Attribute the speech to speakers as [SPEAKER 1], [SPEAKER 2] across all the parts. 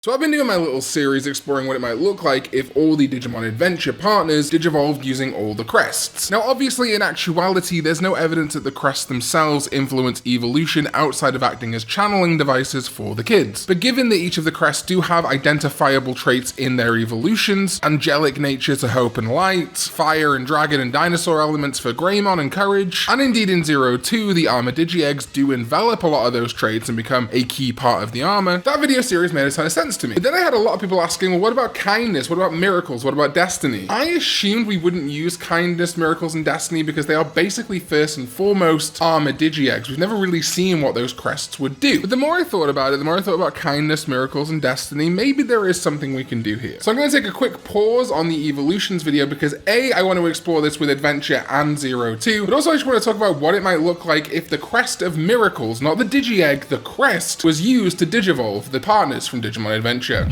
[SPEAKER 1] So I've been doing my little series exploring what it might look like if all the Digimon Adventure partners digivolved using all the crests. Now obviously in actuality there's no evidence that the crests themselves influence evolution outside of acting as channeling devices for the kids. But given that each of the crests do have identifiable traits in their evolutions, angelic nature to hope and light, fire and dragon and dinosaur elements for Greymon and courage, and indeed in 02 the armor Digi-Eggs do envelop a lot of those traits and become a key part of the armor, that video series made a ton of sense to me. But then I had a lot of people asking, well, what about kindness? What about miracles? What about destiny? I assumed we wouldn't use kindness, miracles, and destiny because they are basically first and foremost armor Digi-Eggs. We've never really seen what those crests would do. But the more I thought about it, the more I thought about kindness, miracles, and destiny, maybe there is something we can do here. So I'm going to take a quick pause on the evolutions video because A, I want to explore this with Adventure and 02, but also I just want to talk about what it might look like if the Crest of Miracles, not the Digi-Egg, the crest, was used to digivolve the partners from Digimon Adventure.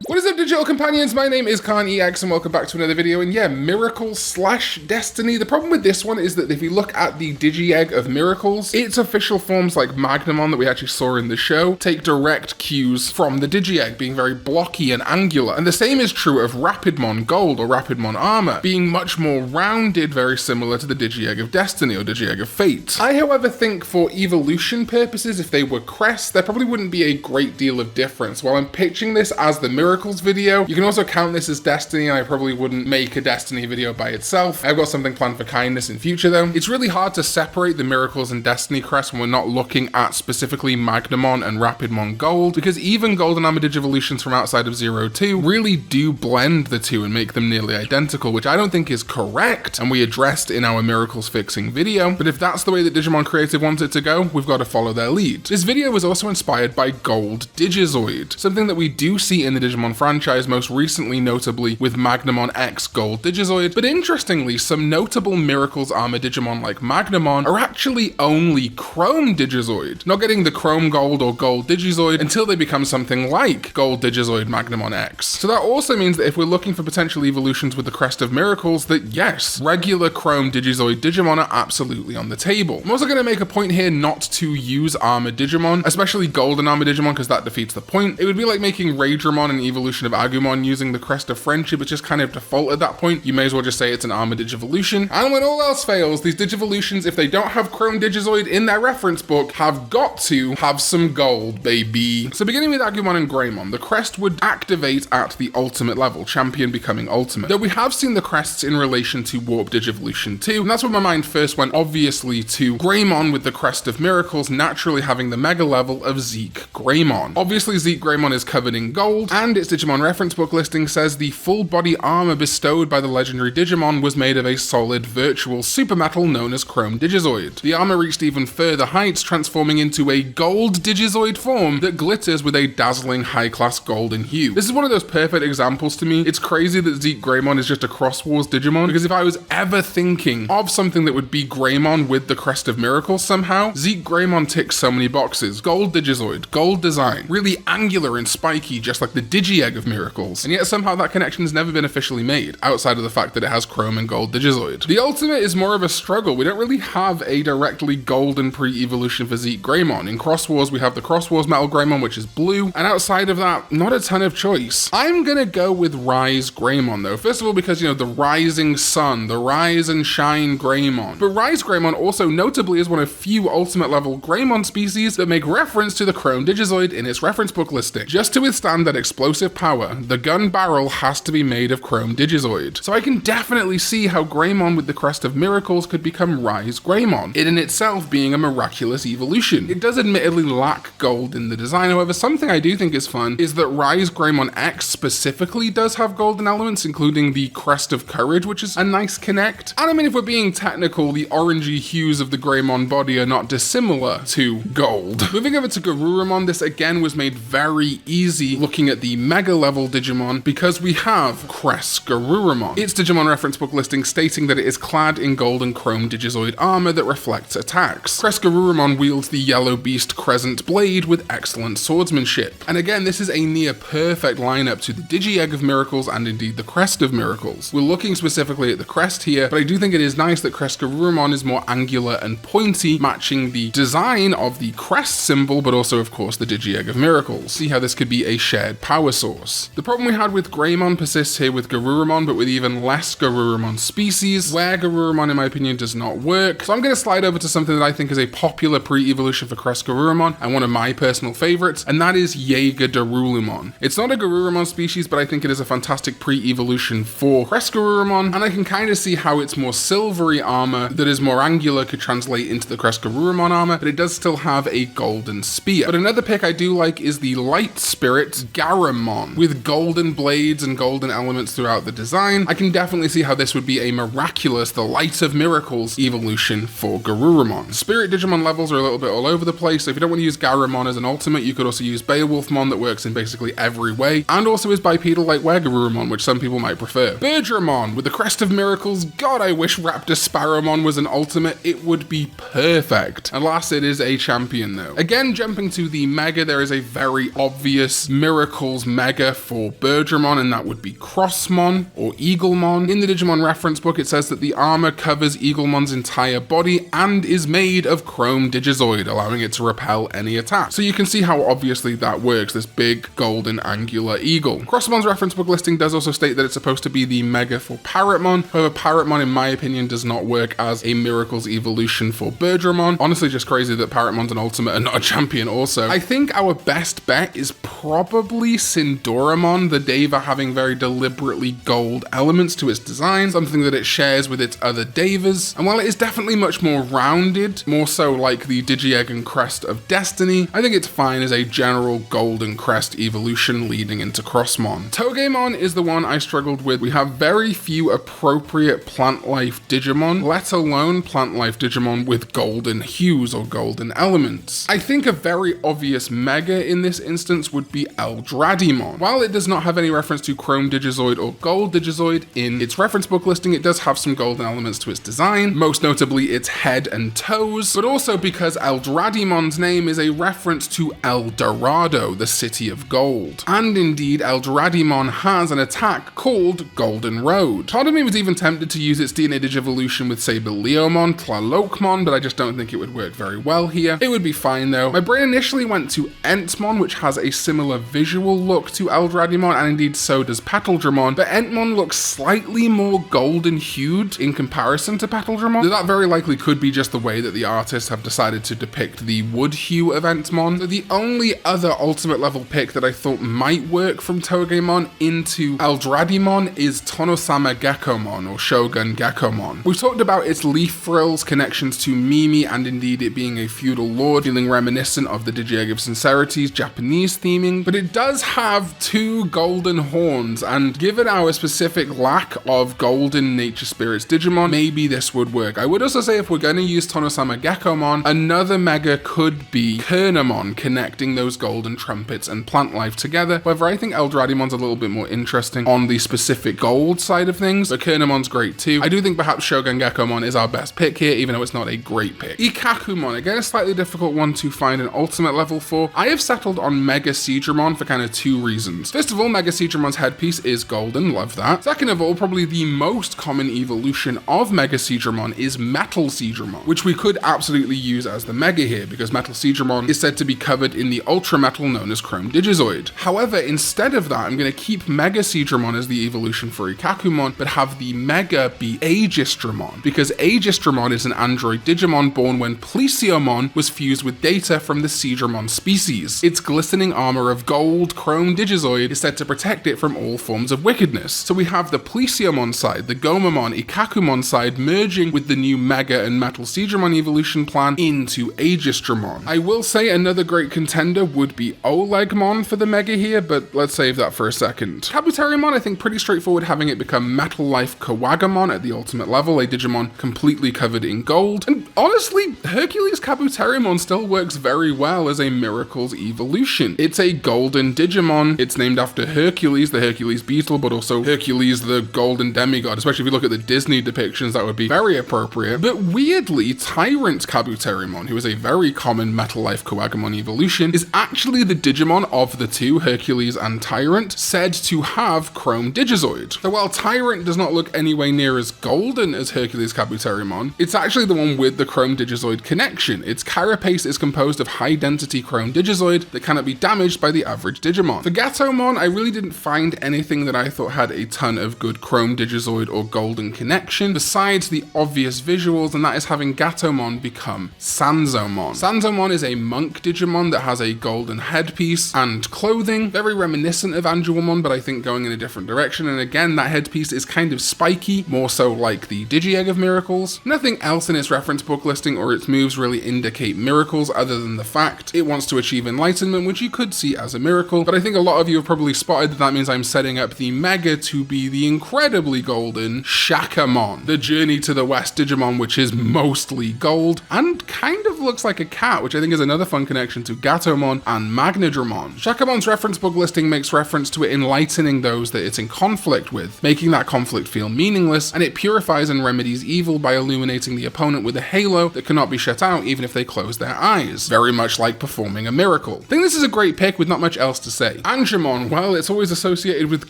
[SPEAKER 1] What is up, digital companions? My name is Karn EX and welcome back to another video. And yeah, miracles / destiny. The problem with this one is that if you look at the Digi-Egg of miracles, its official forms like Magnamon that we actually saw in the show take direct cues from the Digi-Egg being very blocky and angular. And the same is true of Rapidmon Gold or Rapidmon Armor being much more rounded, very similar to the Digi-Egg of Destiny or Digi-Egg of Fate. I, however, think for evolution purposes, if they were crests, there probably wouldn't be a great deal of difference. While I'm pitching this as the miracles video, you can also count this as destiny, and I probably wouldn't make a destiny video by itself. I've got something planned for kindness in future though. It's really hard to separate the miracles and destiny crests when we're not looking at specifically Magnamon and Rapidmon Gold, because even Gold and Armor Digivolutions from outside of 02 really do blend the two and make them nearly identical, which I don't think is correct, and we addressed in our miracles fixing video. But if that's the way that Digimon Creative wants it to go, we've got to follow their lead. This video was also inspired by Gold Digizoid, something that we do see in the Digimon franchise, most recently notably with Magnamon X Gold Digizoid. But interestingly, some notable miracles armor Digimon like Magnamon are actually only Chrome Digizoid, not getting the Chrome Gold or Gold Digizoid until they become something like Gold Digizoid Magnamon X. So that also means that if we're looking for potential evolutions with the Crest of Miracles, that yes, regular Chrome Digizoid Digimon are absolutely on the table. I'm also going to make a point here not to use armor Digimon, especially Golden Armor Digimon, because that defeats the point. It would be like making Birdramon an evolution of Agumon using the Crest of Friendship. It's just kind of default at that point. You may as well just say it's an armor Digivolution. And when all else fails, these Digivolutions, if they don't have Chrome Digizoid in their reference book, have got to have some gold, baby. So beginning with Agumon and Greymon, the crest would activate at the ultimate level, champion becoming ultimate. Though we have seen the crests in relation to Warp Digivolution 2, and that's where my mind first went obviously to Greymon with the Crest of Miracles naturally having the mega level of Zeke Greymon. Obviously Zeke Greymon is covered in gold, and its Digimon reference book listing says the full body armor bestowed by the legendary Digimon was made of a solid virtual super metal known as Chrome Digizoid. The armor reached even further heights, transforming into a gold Digizoid form that glitters with a dazzling high-class golden hue. This is one of those perfect examples to me. It's crazy that Zeke Greymon is just a Cross Wars Digimon, because if I was ever thinking of something that would be Greymon with the Crest of Miracles somehow, Zeke Greymon ticks so many boxes. Gold Digizoid, gold design, really angular and spiky, just like the Digi-Egg of Miracles, and yet somehow that connection has never been officially made, outside of the fact that it has Chrome and Gold Digizoid. The ultimate is more of a struggle. We don't really have a directly golden pre-evolution for Zeke Greymon. In Cross Wars, we have the Cross Wars Metal Greymon, which is blue, and outside of that, not a ton of choice. I'm gonna go with Rise Greymon though, first of all because, you know, the rising sun, the rise and shine Greymon. But Rise Greymon also notably is one of few ultimate level Greymon species that make reference to the Chrome Digizoid in its reference book listing. Just to withstand that explosive power, the gun barrel has to be made of Chrome Digizoid. So I can definitely see how Greymon with the Crest of Miracles could become Rise Greymon, it in itself being a miraculous evolution. It does admittedly lack gold in the design, however something I do think is fun is that Rise Greymon X specifically does have golden elements, including the Crest of Courage, which is a nice connect. And I mean, if we're being technical, the orangey hues of the Greymon body are not dissimilar to gold. Moving over to Garurumon, this again was made very easy looking at the mega level level Digimon because we have Crest Garurumon. Its Digimon reference book listing stating that it is clad in gold and chrome Digizoid armor that reflects attacks. Crest Garurumon wields the Yellow Beast Crescent Blade with excellent swordsmanship. And again, this is a near perfect lineup to the Digi-Egg of Miracles and indeed the Crest of Miracles. We're looking specifically at the crest here, but I do think it is nice that Crest Garurumon is more angular and pointy, matching the design of the crest symbol, but also of course the Digi-Egg of Miracles. See how this could be a shared power source. The problem we had with Greymon persists here with Garurumon, but with even less Garurumon species, where Garurumon in my opinion does not work. So I'm going to slide over to something that I think is a popular pre-evolution for Crest Garurumon, and one of my personal favorites, and that is Garurumon. It's not a Garurumon species, but I think it is a fantastic pre-evolution for Crest Garurumon, and I can kind of see how its more silvery armor that is more angular could translate into the Crest Garurumon armor, but it does still have a golden spear. But another pick I do like is the Light Spirit Garurumon, with golden blades and golden elements throughout the design. I can definitely see how this would be a miraculous, the Light of Miracles evolution for Garurumon. Spirit Digimon levels are a little bit all over the place, so if you don't want to use Garurumon as an ultimate, you could also use Beowulfmon that works in basically every way, and also is bipedal like Garurumon, which some people might prefer. Birdramon with the Crest of Miracles. God, I wish Raptor Sparrowmon was an ultimate. It would be perfect. Alas, it is a champion though. Again, jumping to the Mega, there is a very obvious Miracles Mega for Birdramon, and that would be Crossmon or Eaglemon. In the Digimon reference book, it says that the armor covers Eaglemon's entire body and is made of chrome Digizoid, allowing it to repel any attack. So you can see how obviously that works, this big golden angular eagle. Crossmon's reference book listing does also state that it's supposed to be the Mega for Parrotmon. However, Parrotmon in my opinion does not work as a Miracles evolution for Birdramon. Honestly, just crazy that Parrotmon's an ultimate and not a champion also. I think our best bet is probably Sindoramon, the Deva having very deliberately gold elements to its design, something that it shares with its other Devas. And while it is definitely much more rounded, more so like the Digi-Egg and Crest of Destiny, I think it's fine as a general golden crest evolution leading into Crossmon. Togemon is the one I struggled with. We have very few appropriate plant life Digimon, let alone plant life Digimon with golden hues or golden elements. I think a very obvious Mega in this instance would be Eldradimon. While it does not have any reference to chrome Digizoid or gold Digizoid in its reference book listing, it does have some golden elements to its design, most notably its head and toes, but also because Eldradimon's name is a reference to El Dorado, the city of gold. And indeed, Eldradimon has an attack called Golden Road. Part of me was even tempted to use its DNA Digivolution with Saberleomon, Tlalokmon, but I just don't think it would work very well here. It would be fine though. My brain initially went to Entmon, which has a similar visual look to Eldradimon, and indeed so does Pataldramon, but Entmon looks slightly more golden hued in comparison to Pataldramon. That very likely could be just the way that the artists have decided to depict the wood hue of Entmon. So the only other ultimate level pick that I thought might work from Togemon into Eldradimon is Tonosama Gatomon or Shogun Gatomon. We've talked about its leaf frills, connections to Mimi, and indeed it being a feudal lord, feeling reminiscent of the Digi-Egg of Sincerity's Japanese theming, but it does have two golden horns, and given our specific lack of golden nature spirits Digimon, maybe this would work. I would also say if we're going to use Tonosama Gatomon, another Mega could be Kernamon, connecting those golden trumpets and plant life together. However, I think Eldradimon's a little bit more interesting on the specific gold side of things, but Kernamon's great too. I do think perhaps Shogun Gatomon is our best pick here, even though it's not a great pick. Ikkakumon, again a slightly difficult one to find an ultimate level for. I have settled on Mega Seadramon for kind of two reasons. First of all, Mega Seadramon's headpiece is golden, love that. Second of all, probably the most common evolution of Mega Seadramon is Metal Seadramon, which we could absolutely use as the Mega here, because Metal Seadramon is said to be covered in the ultra metal known as Chrome Digizoid. However, instead of that, I'm going to keep Mega Seadramon as the evolution for Ikkakumon, but have the Mega be Aegistramon, because Aegistramon is an android Digimon born when Plesiomon was fused with data from the Seadramon species. Its glistening armor of gold Chrome Digizoid is said to protect it from all forms of wickedness. So we have the Plesiomon side, the Gomamon, Ikkakumon side merging with the new Mega and Metal Seadramon evolution plan into Aegistramon. I will say another great contender would be Olegmon for the Mega here, but let's save that for a second. Kabuterimon, I think pretty straightforward having it become Metal Life Kawagamon at the ultimate level, a Digimon completely covered in gold. And honestly, Hercules Kabuterimon still works very well as a Miracles evolution. It's a golden Digimon. It's named after Hercules, the Hercules beetle, but also Hercules, the golden demigod. Especially if you look at the Disney depictions, that would be very appropriate. But weirdly, Tyrant Kabuterimon, who is a very common Metal Life Coagumon evolution, is actually the Digimon of the two, Hercules and Tyrant, said to have Chrome Digizoid. So while Tyrant does not look anywhere near as golden as Hercules Kabuterimon, it's actually the one with the Chrome Digizoid connection. Its carapace is composed of high-density Chrome Digizoid that cannot be damaged by the average Digimon. For Gatomon, I really didn't find anything that I thought had a ton of good Chrome Digizoid or golden connection, besides the obvious visuals, and that is having Gatomon become Sanzomon. Sanzomon is a monk Digimon that has a golden headpiece and clothing, very reminiscent of Angemon, but I think going in a different direction, and again, that headpiece is kind of spiky, more so like the Digi-Egg of Miracles. Nothing else in its reference book listing or its moves really indicate miracles other than the fact it wants to achieve enlightenment, which you could see as a miracle, but I think a lot of you have probably spotted that means I'm setting up the Mega to be the incredibly golden Shakamon, the Journey to the West Digimon, which is mostly gold and kind of looks like a cat, which I think is another fun connection to Gatomon and Magnadramon. Shakamon's reference book listing makes reference to it enlightening those that it's in conflict with, making that conflict feel meaningless, and it purifies and remedies evil by illuminating the opponent with a halo that cannot be shut out even if they close their eyes, very much like performing a miracle. I think this is a great pick with not much else to say. Angemon, well, it's always associated with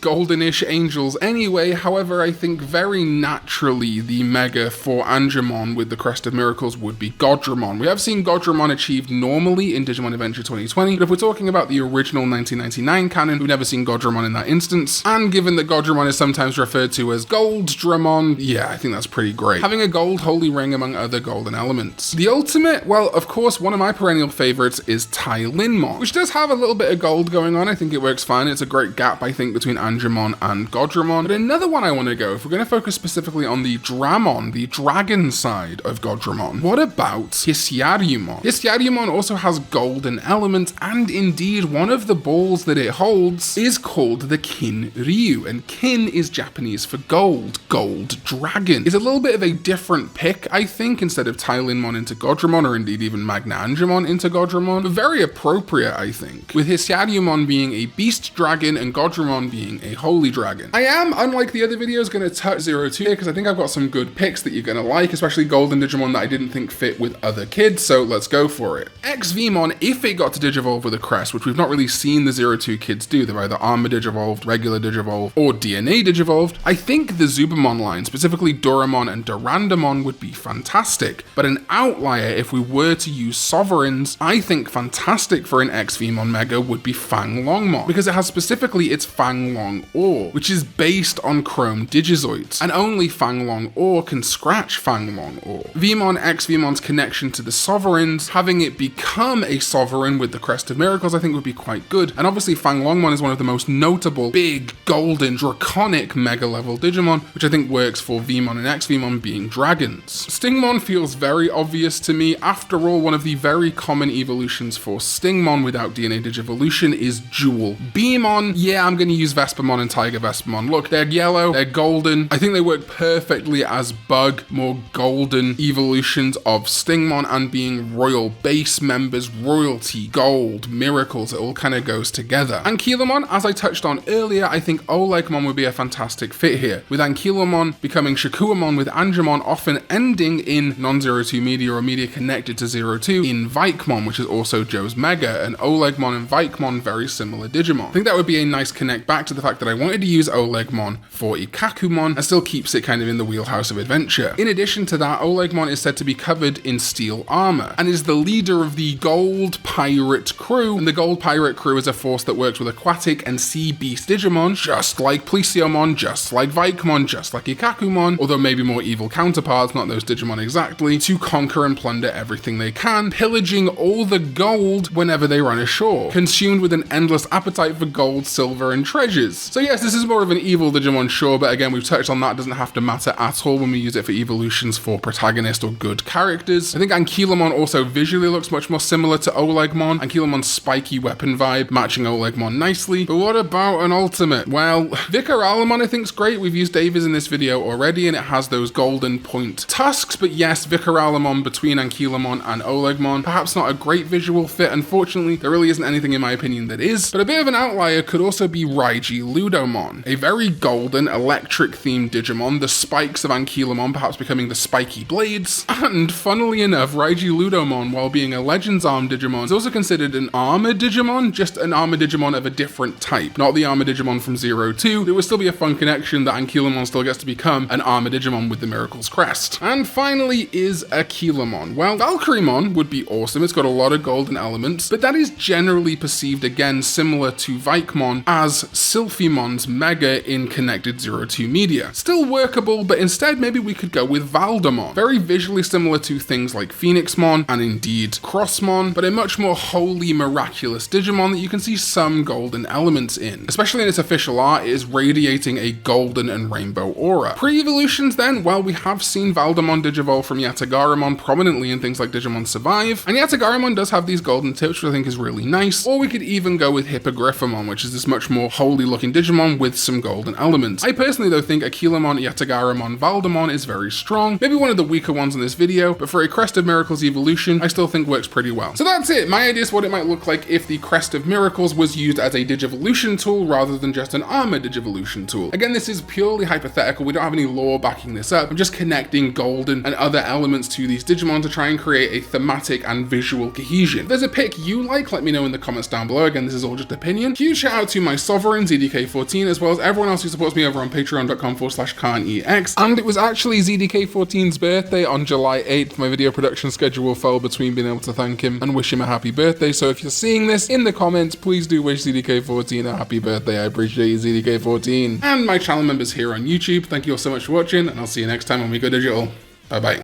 [SPEAKER 1] goldenish angels anyway, however, I think very naturally the Mega for Angemon with the Crest of Miracles would be Godramon. We have seen Godramon achieved normally in Digimon Adventure 2020, but if we're talking about the original 1999 canon, we've never seen Godramon in that instance, and given that Godramon is sometimes referred to as Goldramon, yeah, I think that's pretty great. Having a gold holy ring among other golden elements. The ultimate, well, of course, one of my perennial favorites is Tylinmon, which does have a little bit of gold going on. I think it works fine. It's a great gap, I think, between Angemon and Godramon. But another one I want to go, if we're going to focus specifically on the Dramon, the dragon side of Godramon, what about Hisiarumon? Hisiarumon also has golden elements, and indeed one of the balls that it holds is called the Kin Ryu, and Kin is Japanese for gold. Gold dragon is a little bit of a different pick, I think, instead of Tylinmon into Godramon, or indeed even Magna Angemon into Godramon, but very appropriate, I think, with Hisiarumon being a beast dragon and Godramon being a holy dragon. I am, unlike the other videos, going to touch 02 here because I think I've got some good picks that you're going to like, especially golden Digimon that I didn't think fit with other kids, so let's go for it. Exveemon, if it got to Digivolve with a crest, which we've not really seen the 02 kids do, they're either Armor Digivolved, Regular Digivolved, or DNA Digivolved, I think the Zubamon line, specifically Doramon and Durandamon, would be fantastic, but an outlier if we were to use Sovereigns, I think fantastic for an Exveemon Mega would be Fanglongmon, because it has specifically its Fanglong Ore, which is based on Chrome Digizoids, and only Fanglong Ore can scratch Fanglong Ore. Veemon, Exveemon's connection to the Sovereigns, having it become a Sovereign with the Crest of Miracles, I think would be quite good, and obviously Fanglongmon is one of the most notable, big, golden, draconic Mega level Digimon, which I think works for Veemon and Exveemon being dragons. Stingmon feels very obvious to me. After all, one of the very common evolutions for Stingmon without DNA Digivolution is Jewel Beamon. Yeah, I'm going to use Vespermon and Tiger Vespermon. Look, they're yellow, they're golden. I think they work perfectly as bug, more golden evolutions of Stingmon, and being royal base members, royalty, gold, miracles, it all kind of goes together. Ankylomon, as I touched on earlier, I think Olegmon would be a fantastic fit here, with Ankylomon becoming Shakuamon, with Angemon often ending in non-02 media or media connected to 02 in Vikemon, which is also Joe's Mega, and Olegmon and Vikemon very similar Digimon. I think that would be a nice connect back to the fact that I wanted to use Olegmon for Ikkakumon and still keeps it kind of in the wheelhouse of adventure. In addition to that, Olegmon is said to be covered in steel armor and is the leader of the Gold Pirate Crew, and the Gold Pirate Crew is a force that works with aquatic and sea beast Digimon, just like Plesiomon, just like Vikemon, just like Ikkakumon, although maybe more evil counterparts, not those Digimon exactly, to conquer and plunder everything they can, pillaging all the gold whenever they run ashore, consumed with an endless appetite for gold, silver, and treasures. So yes, this is more of an evil Digimon, sure, but again, we've touched on that, doesn't have to matter at all when we use it for evolutions for protagonist or good characters. I think Ankylomon also visually looks much more similar to Olegmon. Ankylomon's spiky weapon vibe matching Olegmon nicely, but what about an ultimate? Well, Vicaralomon I think's great. We've used Davies in this video already, and it has those golden point tusks, but yes, Vicaralomon between Ankylomon and Olegmon, perhaps not a great visual fit. Unfortunately, there really isn't anything something in my opinion that is, but a bit of an outlier could also be Ludomon, a very golden, electric-themed Digimon, the spikes of Ankylomon perhaps becoming the spiky blades, and funnily enough, Ludomon, while being a Legends Arm Digimon, is also considered an Armored Digimon, just an Armored Digimon of a different type, not the Armored Digimon from 0-2. There would still be a fun connection that Ankylomon still gets to become an Armored Digimon with the Miracles crest. And finally is Aquilamon. Well, Valkyriemon would be awesome, it's got a lot of golden elements, but that is generally perceived again similar to Vikemon as Sylphimon's Mega in connected 0-2 media. Still workable, but instead maybe we could go with Valdemon. Very visually similar to things like Phoenixmon and indeed Crossmon, but a much more wholly miraculous Digimon that you can see some golden elements in. Especially in its official art, it is radiating a golden and rainbow aura. Pre-evolutions then, well, we have seen Valdemon digivolve from Garurumon prominently in things like Digimon Survive, and Garurumon does have these golden tips, which I think is really nice, or we could even go with Hippogriffamon, which is this much more holy looking Digimon with some golden elements. I personally though think Aquilamon, Garurumon, Valdemon is very strong, maybe one of the weaker ones in this video, but for a Crest of Miracles evolution, I still think works pretty well. So that's it, my idea is what it might look like if the Crest of Miracles was used as a Digivolution tool rather than just an armored Digivolution tool. Again, this is purely hypothetical, we don't have any lore backing this up, I'm just connecting golden and other elements to these Digimon to try and create a thematic and visual cohesion. If there's a pick you like, let me know in the comments down below. Again, this is all just opinion. Huge shout out to my sovereign, ZDK14, as well as everyone else who supports me over on patreon.com/Karn EX. And it was actually ZDK14's birthday on July 8th. My video production schedule fell between being able to thank him and wish him a happy birthday. So if you're seeing this in the comments, please do wish ZDK14 a happy birthday. I appreciate you, ZDK14. And my channel members here on YouTube, thank you all so much for watching, and I'll see you next time when we go digital. Bye bye.